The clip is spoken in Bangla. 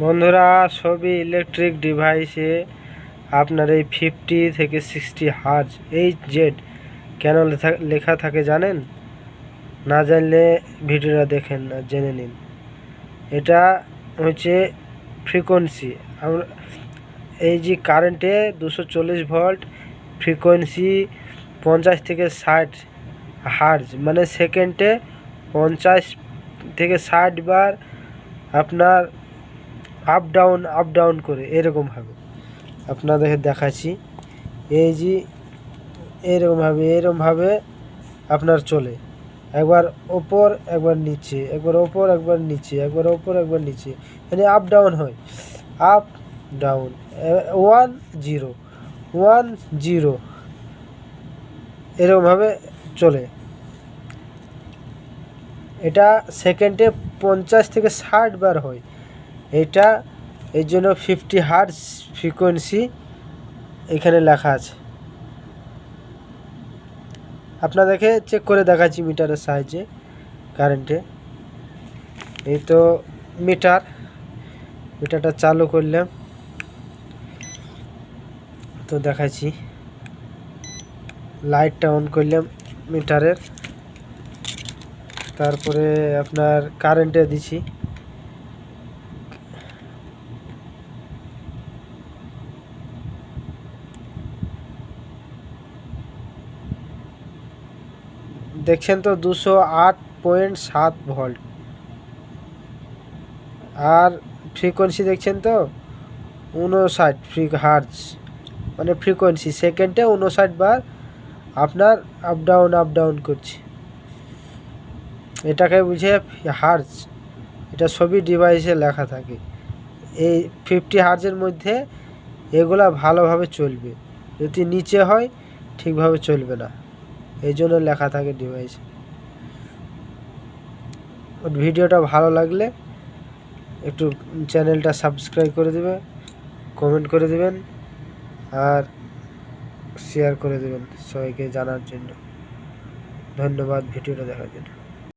বন্ধুরা, সবই ইলেকট্রিক ডিভাইসে আপনার এই 50 থেকে 60 হার্জ HZ কেন লেখা থাকে জানেন? না জানলে ভিডিওটা দেখেন না, জেনে নিন। এটা হচ্ছে ফ্রিকোয়েন্সি। আমরা এই যে কারেন্টে 240 ভোল্ট, ফ্রিকোয়েন্সি 50 থেকে 60 হার্জ, মানে সেকেন্ডে 50 থেকে 60 বার আপনার আপ ডাউন করে এরকমভাবে আপনাদের দেখাচ্ছি। এই যে এরকমভাবে আপনার চলে, একবার ওপর একবার নিচে, একবার ওপর একবার নিচে, একবার ওপর একবার নিচে, মানে আপ ডাউন হয়, আপ ডাউন। 1 0 1 0 এরকমভাবে চলে। এটা সেকেন্ডে 50 থেকে 60 বার হয়। এটা এর জন্য 50 হার্জ ফ্রিকোয়েন্সি এখানে লেখা আছে। আপনাদেরকে চেক করে দেখাচ্ছি মিটারের সাহায্যে কারেন্টে। এই তো মিটারটা চালু করলাম, তো দেখাচ্ছি। লাইটটা অন করলাম মিটারের, তারপরে আপনার কারেন্টে দিছি। দেখছেন তো 208.7 ভোল্ট। আর ফ্রিকোয়েন্সি দেখছেন তো 59 হার্জ, মানে ফ্রিকোয়েন্সি সেকেন্ডে 59 বার আপনার আপ ডাউন করছে। এটাকে বুঝে হার্জ। এটা সবই ডিভাইসে লেখা থাকে। এই 50 হার্জের মধ্যে এগুলা ভালোভাবে চলবে, যদি নিচে হয় ঠিকভাবে চলবে না, এই জন্য লেখা থাকে ডিভাইসে। ভিডিওটা ভালো লাগলে একটু চ্যানেলটা সাবস্ক্রাইব করে দেবে, কমেন্ট করে দেবেন আর শেয়ার করে দেবেন সবাইকে জানার জন্য। ধন্যবাদ ভিডিওটা দেখার জন্য।